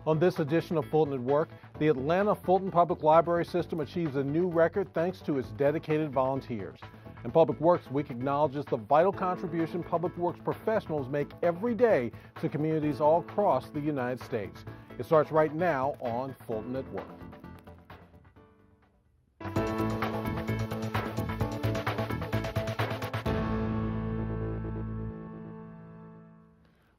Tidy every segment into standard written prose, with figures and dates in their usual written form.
On this edition of Fulton at Work, the Atlanta Fulton Public Library System achieves a new record thanks to its dedicated volunteers. In Public Works Week acknowledges the vital contribution public works professionals make every day to communities all across the United States. It starts right now on Fulton at Work.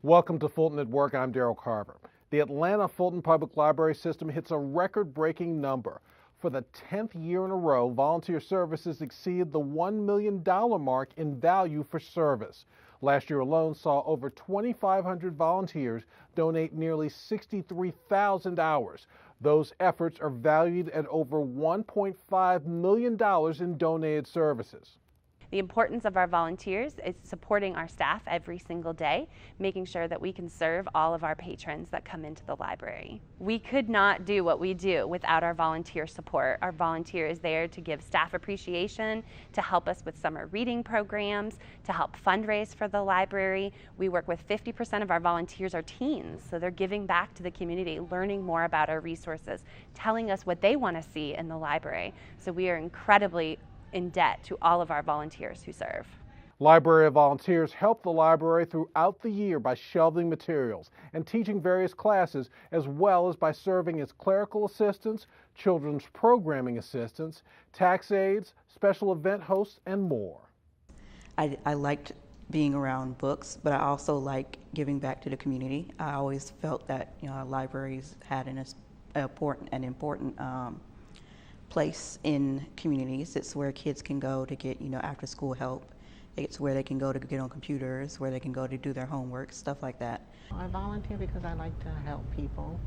Welcome to Fulton at Work. I'm Darrell Carver. The Atlanta Fulton Public Library System hits a record-breaking number. For the 10th year in a row, volunteer services exceeded the $1 million mark in value for service. Last year alone saw over 2,500 volunteers donate nearly 63,000 hours. Those efforts are valued at over $1.5 million in donated services. The importance of our volunteers is supporting our staff every single day, making sure that we can serve all of our patrons that come into the library. We could not do what we do without our volunteer support. Our volunteer is there to give staff appreciation, to help us with summer reading programs, to help fundraise for the library. We work with 50% of our volunteers are teens, so they're giving back to the community, learning more about our resources, telling us what they want to see in the library. So we are incredibly in debt to all of our volunteers who serve. Library volunteers help the library throughout the year by shelving materials and teaching various classes, as well as by serving as clerical assistants, children's programming assistants, tax aides, special event hosts, and more. I liked being around books, but I also like giving back to the community. I always felt that libraries had an important place in communities. It's where kids can go to get after school help. It's where they can go to get on computers, where they can go to do their homework, stuff like that. I volunteer because I like to help people.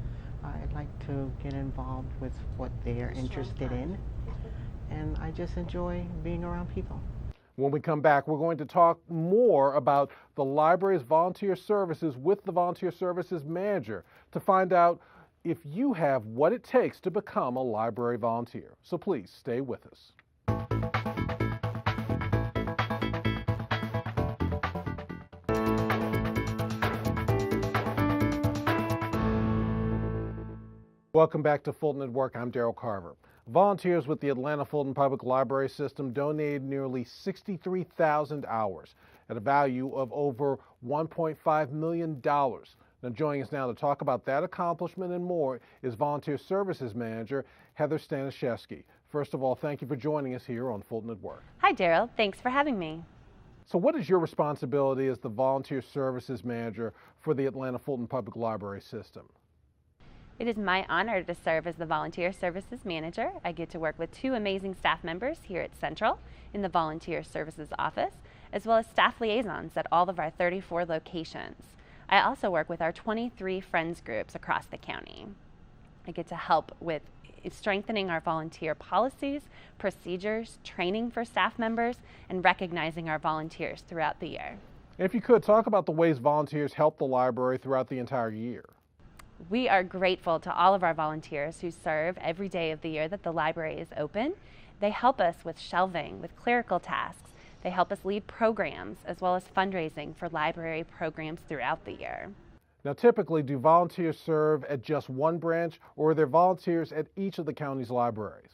I like to get involved with what they're interested in, and I just enjoy being around people. When we come back, we're going to talk more about the library's volunteer services with the volunteer services manager to find out if you have what it takes to become a library volunteer. So please stay with us. Welcome back to Fulton at Work. I'm Darrell Carver. Volunteers with the Atlanta Fulton Public Library System donated nearly 63,000 hours at a value of over $1.5 million. Now, joining us now to talk about that accomplishment and more is Volunteer Services Manager Heather Staniszewski. First of all, thank you for joining us here on Fulton at Work. Hi, Darrell. Thanks for having me. So what is your responsibility as the Volunteer Services Manager for the Atlanta Fulton Public Library System? It is my honor to serve as the Volunteer Services Manager. I get to work with two amazing staff members here at Central in the Volunteer Services Office, as well as staff liaisons at all of our 34 locations. I also work with our 23 Friends groups across the county. I get to help with strengthening our volunteer policies, procedures, training for staff members, and recognizing our volunteers throughout the year. If you could, talk about the ways volunteers help the library throughout the entire year. We are grateful to all of our volunteers who serve every day of the year that the library is open. They help us with shelving, with clerical tasks. They help us lead programs as well as fundraising for library programs throughout the year. Now, typically, do volunteers serve at just one branch, or are there volunteers at each of the county's libraries?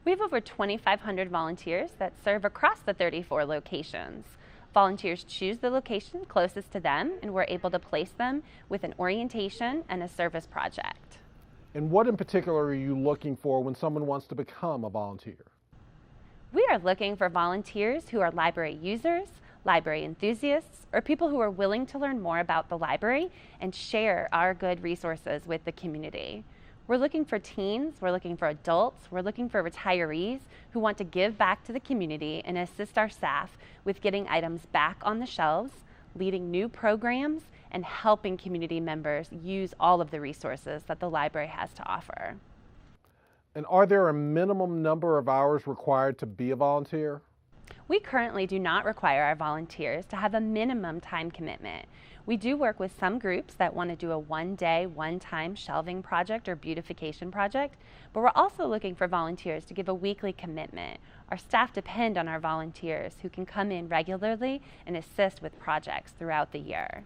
We have over 2,500 volunteers that serve across the 34 locations. Volunteers choose the location closest to them, and we're able to place them with an orientation and a service project. And what in particular are you looking for when someone wants to become a volunteer? We are looking for volunteers who are library users, library enthusiasts, or people who are willing to learn more about the library and share our good resources with the community. We're looking for teens, we're looking for adults, we're looking for retirees who want to give back to the community and assist our staff with getting items back on the shelves, leading new programs, and helping community members use all of the resources that the library has to offer. And are there a minimum number of hours required to be a volunteer? We currently do not require our volunteers to have a minimum time commitment. We do work with some groups that want to do a one-day, one-time shelving project or beautification project, but we're also looking for volunteers to give a weekly commitment. Our staff depend on our volunteers who can come in regularly and assist with projects throughout the year.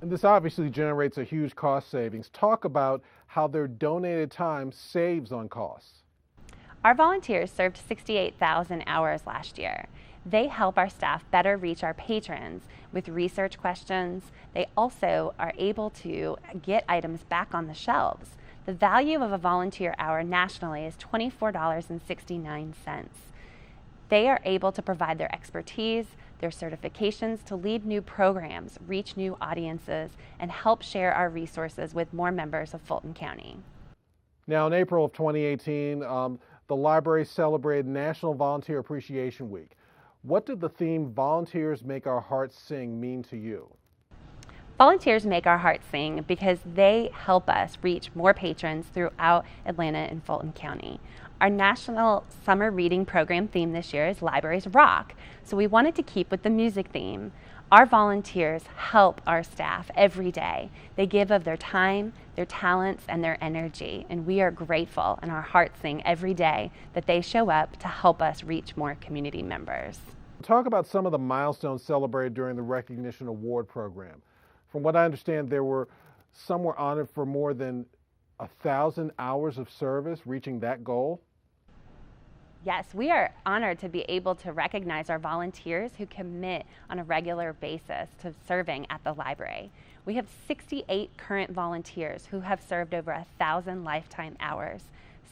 And this obviously generates a huge cost savings. Talk about how their donated time saves on costs. Our volunteers served 68,000 hours last year. They help our staff better reach our patrons with research questions. They also are able to get items back on the shelves. The value of a volunteer hour nationally is $24.69. They are able to provide their expertise, their certifications to lead new programs, reach new audiences, and help share our resources with more members of Fulton County. Now, in April of 2018, the library celebrated National Volunteer Appreciation Week. What did the theme "Volunteers Make Our Hearts Sing" mean to you? Volunteers make our hearts sing because they help us reach more patrons throughout Atlanta and Fulton County. Our National Summer Reading Program theme this year is Libraries Rock, so we wanted to keep with the music theme. Our volunteers help our staff every day. They give of their time, their talents, and their energy, and we are grateful and our hearts sing every day that they show up to help us reach more community members. Talk about some of the milestones celebrated during the Recognition Award program. From what I understand, some were honored for more than 1,000 hours of service, reaching that goal. Yes, we are honored to be able to recognize our volunteers who commit on a regular basis to serving at the library. We have 68 current volunteers who have served over 1,000 lifetime hours.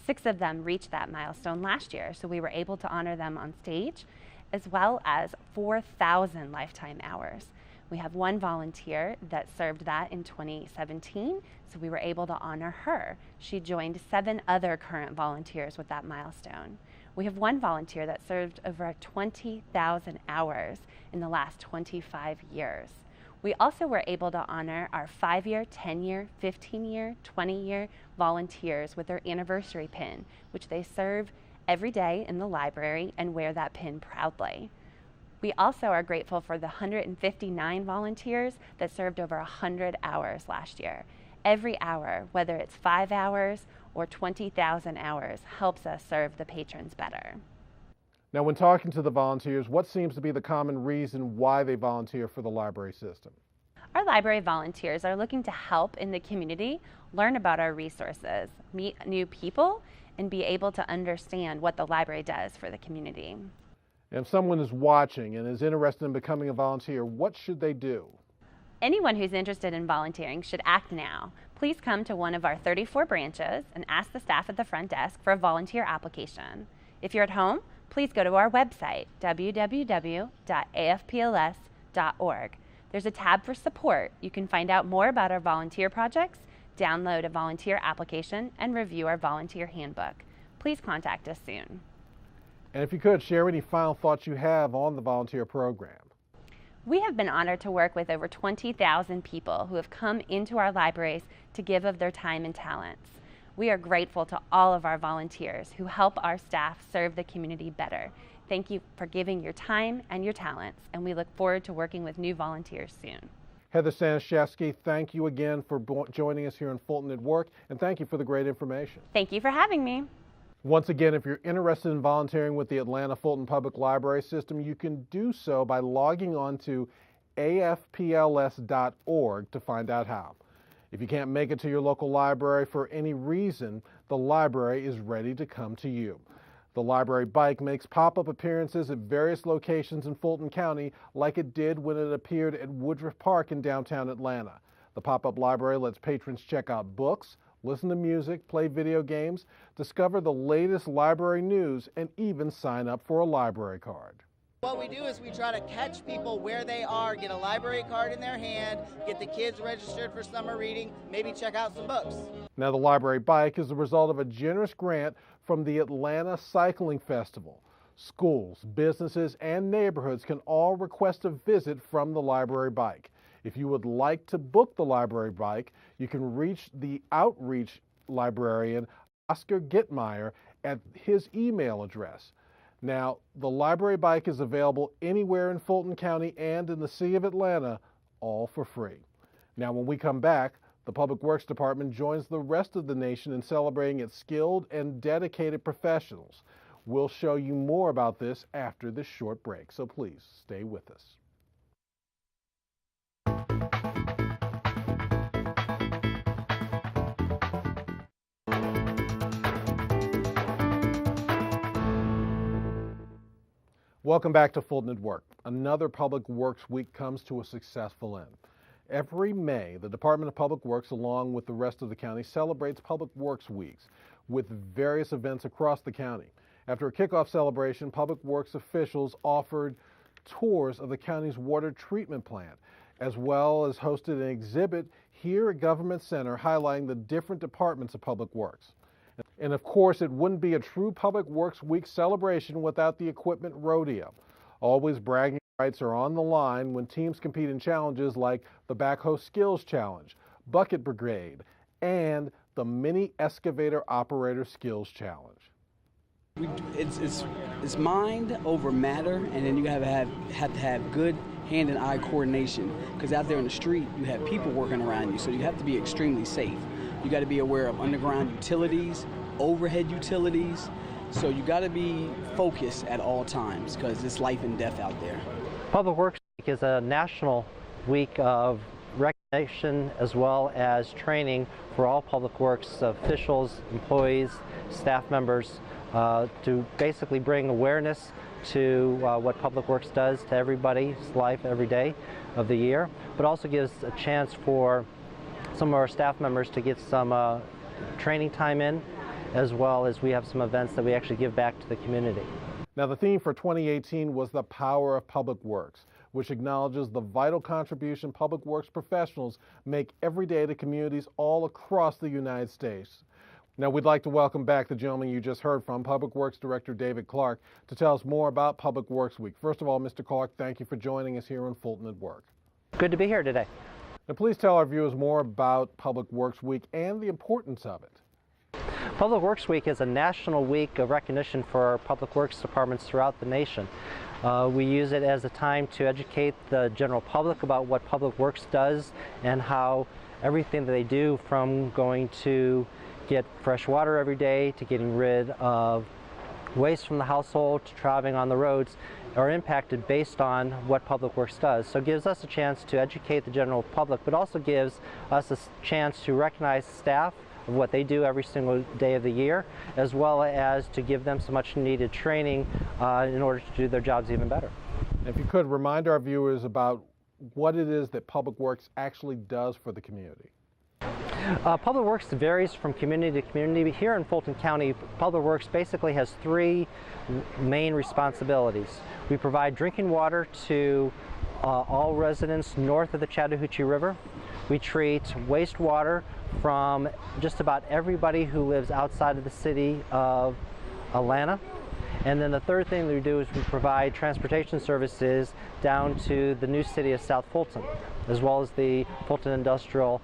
6 of them reached that milestone last year, so we were able to honor them on stage, as well as 4,000 lifetime hours. We have 1 volunteer that served that in 2017, so we were able to honor her. She joined 7 other current volunteers with that milestone. We have 1 volunteer that served over 20,000 hours in the last 25 years. We also were able to honor our 5-year, 10-year, 15-year, 20-year volunteers with their anniversary pin, which they serve every day in the library and wear that pin proudly. We also are grateful for the 159 volunteers that served over 100 hours last year. Every hour, whether it's 5 hours or 20,000 hours, helps us serve the patrons better. Now, when talking to the volunteers, what seems to be the common reason why they volunteer for the library system? Our library volunteers are looking to help in the community, learn about our resources, meet new people, and be able to understand what the library does for the community. And if someone is watching and is interested in becoming a volunteer, what should they do? Anyone who's interested in volunteering should act now. Please come to one of our 34 branches and ask the staff at the front desk for a volunteer application. If you're at home, please go to our website, www.afpls.org. There's a tab for support. You can find out more about our volunteer projects, download a volunteer application, and review our volunteer handbook. Please contact us soon. And if you could, share any final thoughts you have on the volunteer program. We have been honored to work with over 20,000 people who have come into our libraries to give of their time and talents. We are grateful to all of our volunteers who help our staff serve the community better. Thank you for giving your time and your talents, and we look forward to working with new volunteers soon. Heather Staniszewski, thank you again for joining us here in Fulton at Work, and thank you for the great information. Thank you for having me. Once again, if you're interested in volunteering with the Atlanta Fulton Public Library System, you can do so by logging on to afpls.org to find out how. If you can't make it to your local library for any reason, the library is ready to come to you. The library bike makes pop-up appearances at various locations in Fulton County, like it did when it appeared at Woodruff Park in downtown Atlanta. The pop-up library lets patrons check out books, listen to music, play video games, discover the latest library news, and even sign up for a library card. What we do is we try to catch people where they are, get a library card in their hand, get the kids registered for summer reading, maybe check out some books. Now, the library bike is the result of a generous grant from the Atlanta Cycling Festival. Schools, businesses, and neighborhoods can all request a visit from the library bike. If you would like to book the library bike, you can reach the outreach librarian, Oscar Gittmeyer, at his email address. Now, the library bike is available anywhere in Fulton County and in the City of Atlanta, all for free. Now, when we come back, the Public Works Department joins the rest of the nation in celebrating its skilled and dedicated professionals. We'll show you more about this after this short break, so please stay with us. Welcome back to Fulton at Work. Another Public Works Week comes to a successful end. Every May, the Department of Public Works, along with the rest of the county, celebrates Public Works Weeks with various events across the county. After a kickoff celebration, Public Works officials offered tours of the county's water treatment plant, as well as hosted an exhibit here at Government Center highlighting the different departments of Public Works. And of course, it wouldn't be a true Public Works Week celebration without the equipment rodeo. Always bragging rights are on the line when teams compete in challenges like the Backhoe Skills Challenge, Bucket Brigade, and the Mini Excavator Operator Skills Challenge. It's mind over matter, and then you have to have good hand and eye coordination, because out there in the street you have people working around you, so you have to be extremely safe. You got to be aware of underground utilities, overhead utilities, so you got to be focused at all times because it's life and death out there. Public Works Week is a national week of recognition as well as training for all public works officials, employees, staff members, to basically bring awareness to what Public Works does to everybody's life every day of the year, but also gives a chance for some of our staff members to get some training time in, as well as we have some events that we actually give back to the community. Now, the theme for 2018 was the power of Public Works, which acknowledges the vital contribution Public Works professionals make every day to communities all across the United States. Now, we'd like to welcome back the gentleman you just heard from, Public Works Director David Clark, to tell us more about Public Works Week. First of all, Mr. Clark, thank you for joining us here on Fulton at Work. Good to be here today. Now, please tell our viewers more about Public Works Week and the importance of it. Public Works Week is a national week of recognition for our public works departments throughout the nation. We use it as a time to educate the general public about what Public Works does and how everything that they do, from going to get fresh water every day to getting rid of waste from the household to traveling on the roads, are impacted based on what Public Works does. So it gives us a chance to educate the general public, but also gives us a chance to recognize staff of what they do every single day of the year, as well as to give them some much needed training in order to do their jobs even better. If you could remind our viewers about what it is that Public Works actually does for the community. Public Works varies from community to community. Here in Fulton County, Public Works basically has three main responsibilities. We provide drinking water to all residents north of the Chattahoochee River. We treat wastewater from just about everybody who lives outside of the city of Atlanta. And then the third thing that we do is we provide transportation services down to the new city of South Fulton, as well as the Fulton Industrial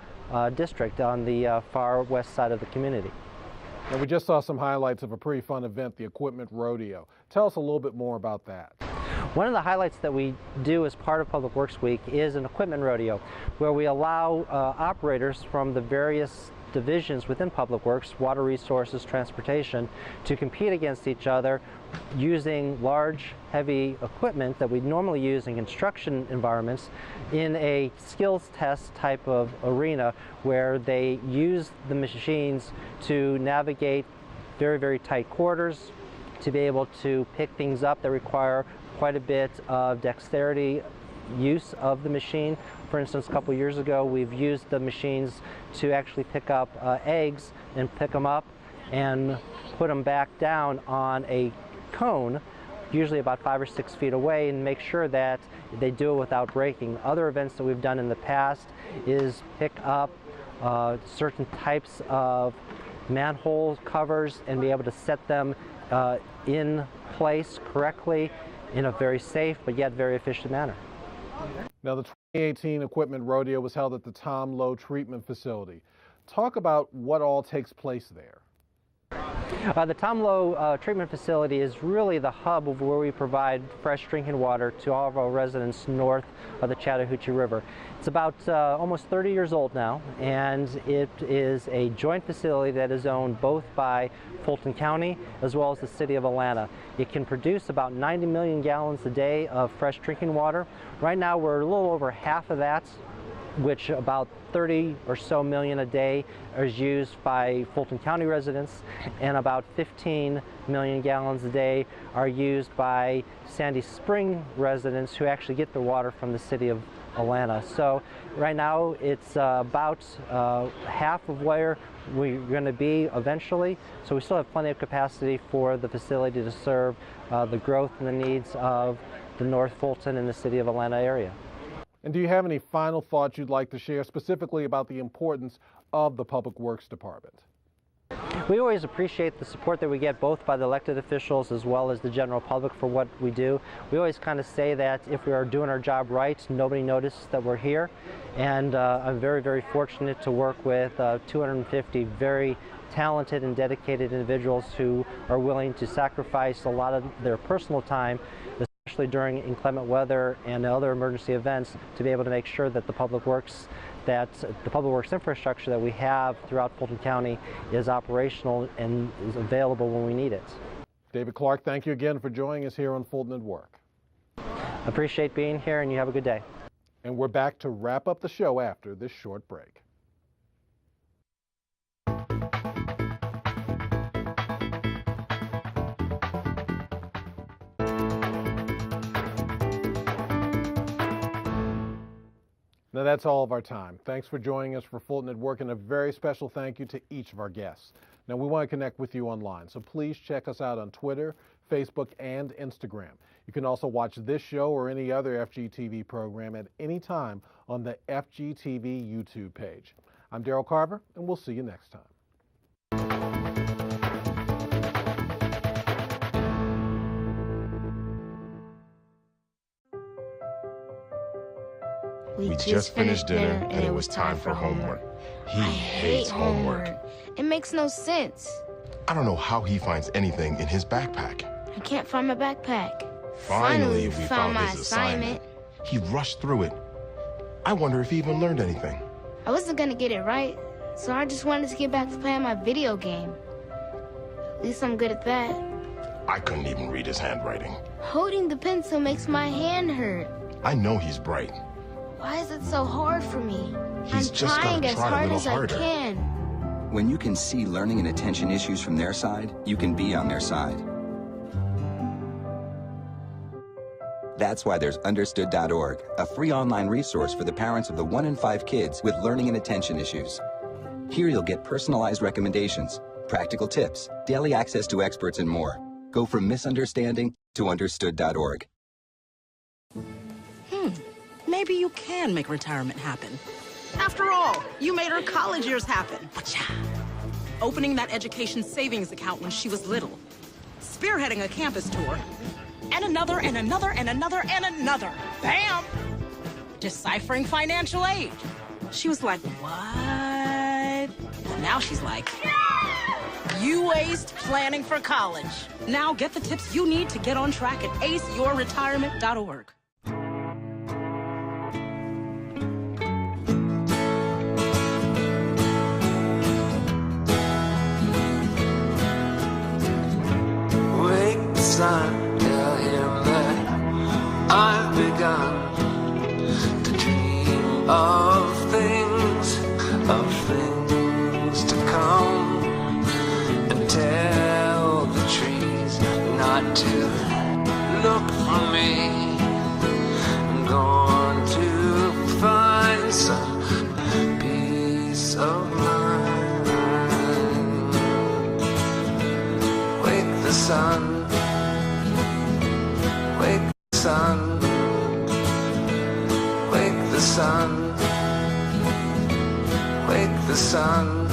District on the far west side of the community. And we just saw some highlights of a pretty fun event, the Equipment Rodeo. Tell us a little bit more about that. One of the highlights that we do as part of Public Works Week is an equipment rodeo, where we allow operators from the various divisions within Public Works, water resources, transportation, to compete against each other using large, heavy equipment that we normally use in construction environments in a skills test type of arena, where they use the machines to navigate very, very tight quarters, to be able to pick things up that require quite a bit of dexterity use of the machine. For instance, a couple years ago, we've used the machines to actually pick up eggs and pick them up and put them back down on a cone, usually about 5 or 6 feet away, and make sure that they do it without breaking. Other events that we've done in the past is pick up certain types of manhole covers and be able to set them in place correctly in a very safe but yet very efficient manner. Now, the 2018 Equipment Rodeo was held at the Tom Low Treatment Facility. Talk about what all takes place there. The Tom Low Treatment Facility is really the hub of where we provide fresh drinking water to all of our residents north of the Chattahoochee River. It's about almost 30 years old now, and it is a joint facility that is owned both by Fulton County as well as the city of Atlanta. It can produce about 90 million gallons a day of fresh drinking water. Right now we're a little over half of that which about 30 or so million a day is used by Fulton County residents, and about 15 million gallons a day are used by Sandy Spring residents who actually get their water from the city of Atlanta. So right now it's about half of where we're going to be eventually, so we still have plenty of capacity for the facility to serve the growth and the needs of the North Fulton and the city of Atlanta area. And do you have any final thoughts you'd like to share specifically about the importance of the Public Works Department? We always appreciate the support that we get both by the elected officials as well as the general public for what we do. We always kind of say that if we are doing our job right, nobody notices that we're here. And I'm very, very fortunate to work with 250 very talented and dedicated individuals who are willing to sacrifice a lot of their personal time, especially during inclement weather and other emergency events, to be able to make sure that the public works infrastructure that we have throughout Fulton County is operational and is available when we need it. David Clark, thank you again for joining us here on Fulton at Work. Appreciate being here, and you have a good day. And we're back to wrap up the show after this short break. Now that's all of our time. Thanks for joining us for Fulton at Work, and a very special thank you to each of our guests. Now we want to connect with you online, so please check us out on Twitter, Facebook, and Instagram. You can also watch this show or any other FGTV program at any time on the FGTV YouTube page. I'm Daryl Carver, and we'll see you next time. We just finished dinner and it was time for homework. He hates homework. It makes no sense. I don't know how he finds anything in his backpack. I can't find my backpack. Finally, we found his assignment. He rushed through it. I wonder if he even learned anything. I wasn't gonna get it right, so I just wanted to get back to playing my video game. At least I'm good at that. I couldn't even read his handwriting. Holding the pencil makes my hand hurt. I know he's bright. Why is it so hard for me? He's I'm just trying gotta as try a hard little as harder. I can. When you can see learning and attention issues from their side, you can be on their side. That's why there's Understood.org, a free online resource for the parents of the 1 in 5 kids with learning and attention issues. Here you'll get personalized recommendations, practical tips, daily access to experts, and more. Go from misunderstanding to Understood.org. Maybe you can make retirement happen. After all, you made her college years happen. Opening that education savings account when she was little. Spearheading a campus tour. And another, and another, and another, and another. Bam! Deciphering financial aid. She was like, what? Well, now she's like, you aced planning for college. Now get the tips you need to get on track at aceyourretirement.org. Sun, tell him that I've begun to dream of things to come, and tell the trees not to look for me. I'm going to find some peace of mind. Wake the sun. Wake the sun, wake the sun, wake the sun.